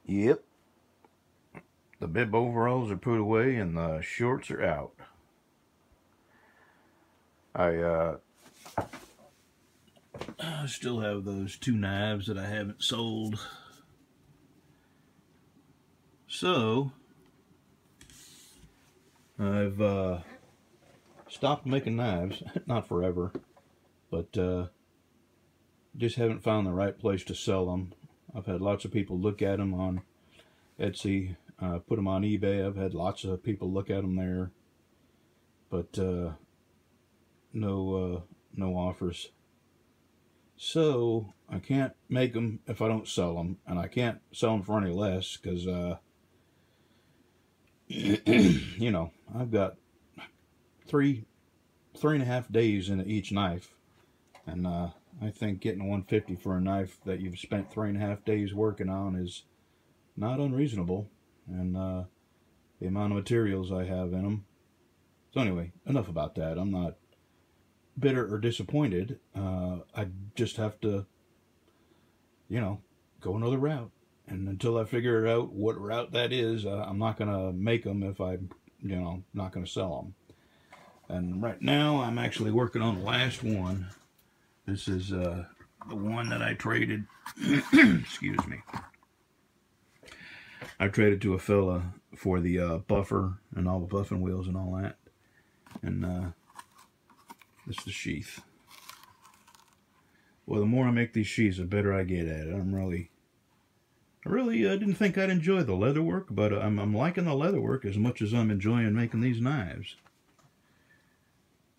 Yep. The bib overalls are put away and the shorts are out. I still have those two knives that I haven't sold. So, I've stopped making knives. Not forever, but just haven't found the right place to sell them. I've had lots of people look at them on Etsy, put them on eBay. I've had lots of people look at them there, but no offers. So I can't make them if I don't sell them, and I can't sell them for any less because you know, I've got 3.5 days in each knife, and I think getting $150 for a knife that you've spent 3.5 days working on is not unreasonable, and the amount of materials I have in them. So anyway, enough about that. I'm not bitter or disappointed. I just have to, you know, go another route. And until I figure out what route that is, I'm not going to make them if I'm, you know, not going to sell them. And right now, I'm actually working on the last one. This is the one that I traded. Excuse me. I traded to a fella for the buffer and all the buffing wheels and all that. And this is the sheath. Well, the more I make these sheaths, the better I get at it. I really didn't think I'd enjoy the leather work, but I'm liking the leather work as much as I'm enjoying making these knives.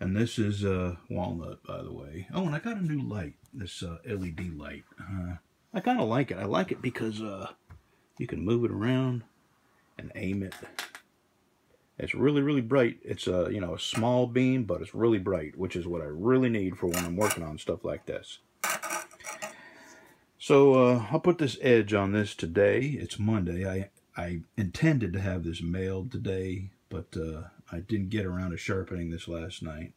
And this is walnut, by the way. Oh, and I got a new light, this LED light. I kind of like it. I like it because you can move it around and aim it. It's really, really bright. It's you know, a small beam, but it's really bright, which is what I really need for when I'm working on stuff like this. So I'll put this edge on this today. It's Monday. I intended to have this mailed today, but I didn't get around to sharpening this last night.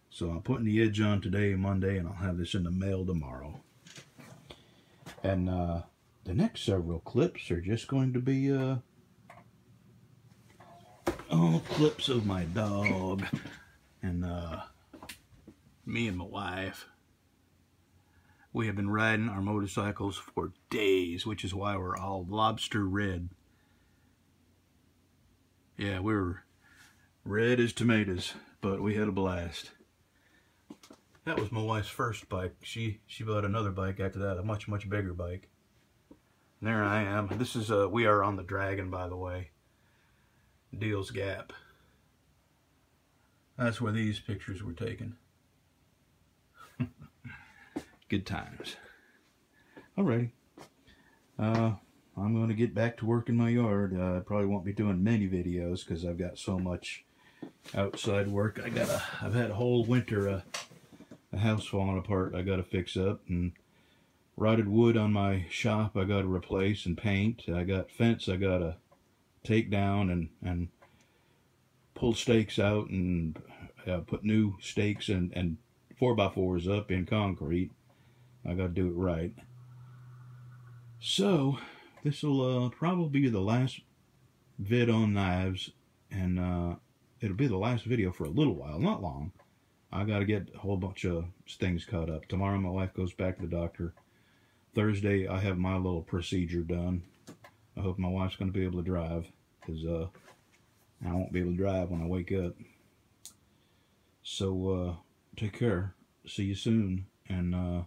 So I'm putting the edge on today, Monday, and I'll have this in the mail tomorrow. And the next several clips are just going to be all clips of my dog and me and my wife. We have been riding our motorcycles for days, which is why we're all lobster red. Yeah, we're red as tomatoes, but we had a blast. That was my wife's first bike. She bought another bike after that, a much, much bigger bike. And there I am. This is, we are on the Dragon, by the way. Deals Gap. That's where these pictures were taken. Good times. Alrighty. I'm going to get back to work in my yard. I probably won't be doing many videos because I've got so much outside work. I've had a whole winter a house falling apart I got to fix up, and rotted wood on my shop I got to replace and paint. I got fence I got to take down and pull stakes out and put new stakes and 4x4s up in concrete. I got to do it right. So this will probably be the last vid on knives, and it'll be the last video for a little while, not long. I got to get a whole bunch of things caught up. Tomorrow my wife goes back to the doctor. Thursday I have my little procedure done. I hope my wife's going to be able to drive, because I won't be able to drive when I wake up. So take care. See you soon. And as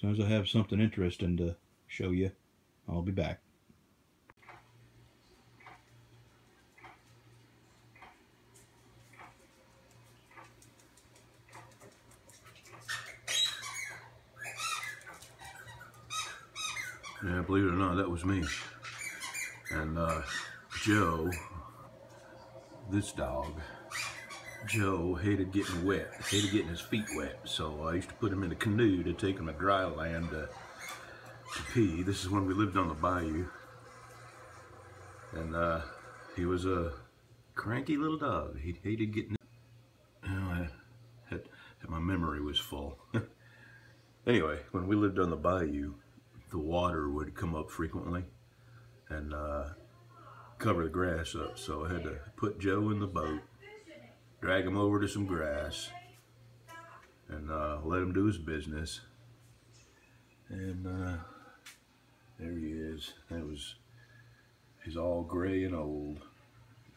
soon as I have something interesting to show you, I'll be back. Yeah, believe it or not, that was me. And Joe, this dog, Joe hated getting wet, hated getting his feet wet. So I used to put him in a canoe to take him to dry land to pee. This is when we lived on the bayou. And he was a cranky little dog. He hated getting, my memory was full. Anyway, when we lived on the bayou, the water would come up frequently. and cover the grass up. So I had to put Joe in the boat, drag him over to some grass, and let him do his business. And there he is. He's all gray and old.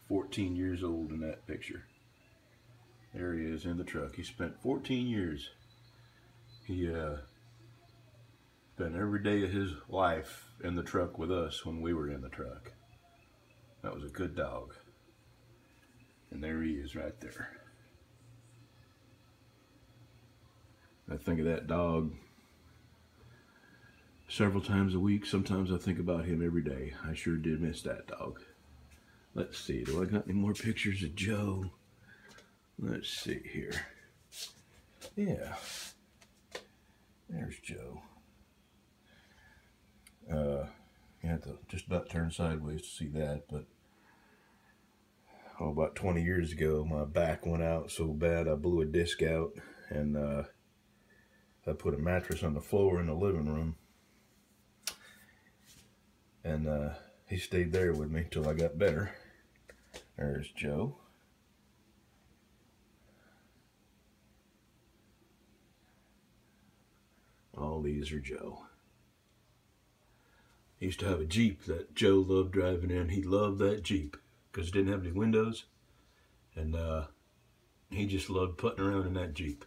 14 years old in that picture. There he is in the truck. He spent 14 years. He spent every day of his life in the truck with us when we were in the truck. That was a good dog. And there he is right there. I think of that dog several times a week. Sometimes I think about him every day. I sure did miss that dog. Let's see, do I got any more pictures of Joe? Let's see here. Yeah, there's Joe. You have to just about turn sideways to see that, but about 20 years ago, my back went out so bad I blew a disc out, and I put a mattress on the floor in the living room, and he stayed there with me till I got better. There's Joe. All these are Joe. He used to have a Jeep that Joe loved driving in. He loved that Jeep because it didn't have any windows, and he just loved putting around in that Jeep.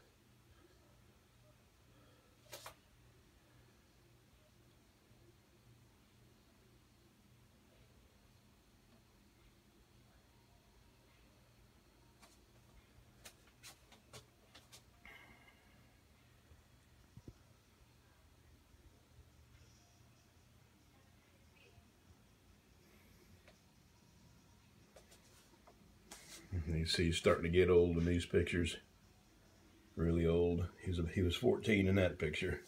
You see he's starting to get old in these pictures. Really old. He was 14 in that picture.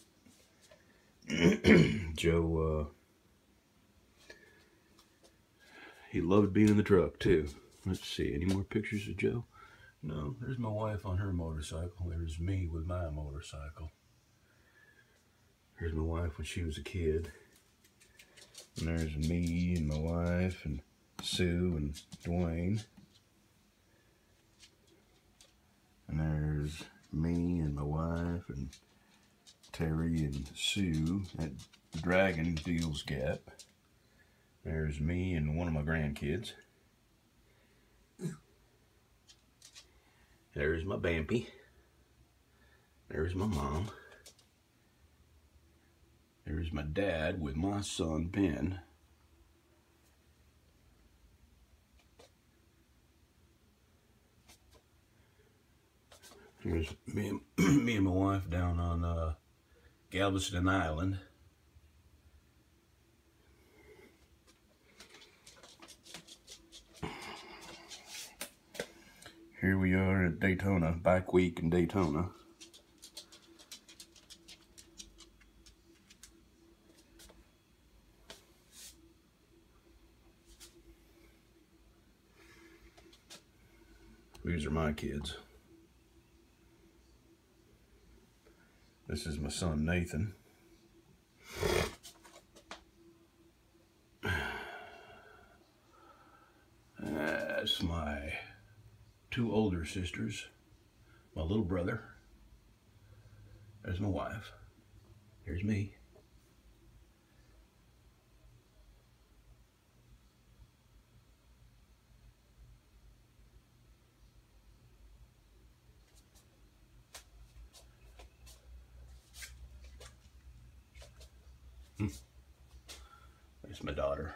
Joe, he loved being in the truck too. Let's see, any more pictures of Joe? No, there's my wife on her motorcycle. There's me with my motorcycle. There's my wife when she was a kid. And there's me and my wife and Sue and Dwayne. And there's me and my wife and Terry and Sue at Dragon Deals Gap. There's me and one of my grandkids. There's my Bampy. There's my mom. There's my dad with my son Ben. Here's me and my wife down on Galveston Island. Here we are at Daytona, bike week in Daytona. These are my kids. This is my son Nathan. That's my two older sisters, my little brother. There's my wife. There's me. There's my daughter.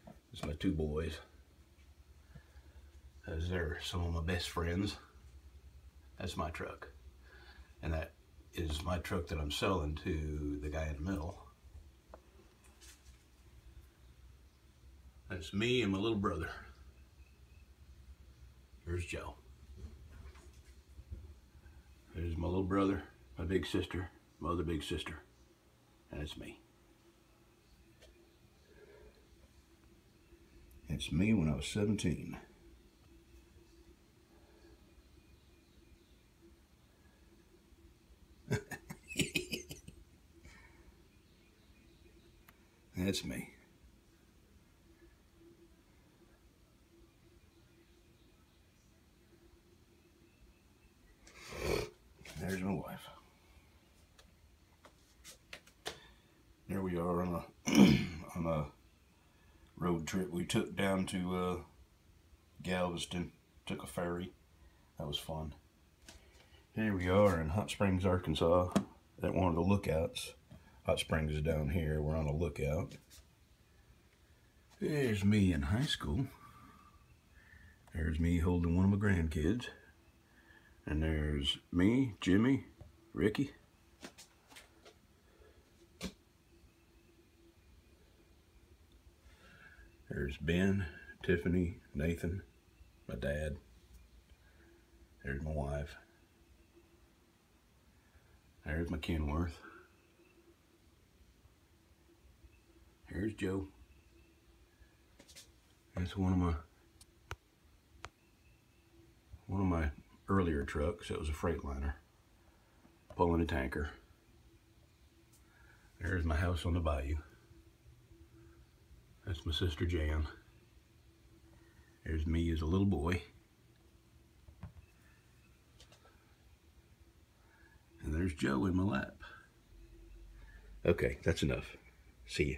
There's my two boys. They're some of my best friends. That's my truck. And that is my truck that I'm selling to the guy in the middle. That's me and my little brother. There's Joe. There's my little brother, my big sister, my other big sister, and it's me. It's me when I was 17. That's me. Here we are on a on a road trip we took down to Galveston. Took a ferry. That was fun. Here we are in Hot Springs, Arkansas, at one of the lookouts. Hot Springs is down here. We're on a lookout. There's me in high school. There's me holding one of my grandkids. And there's me, Jimmy, Ricky. There's Ben, Tiffany, Nathan, my dad. There's my wife. There's my Kenworth. Here's Joe. That's one of my earlier trucks. It was a Freightliner pulling a tanker. There's my house on the bayou. That's my sister Jan. There's me as a little boy. And there's Joe in my lap. Okay, that's enough. See ya.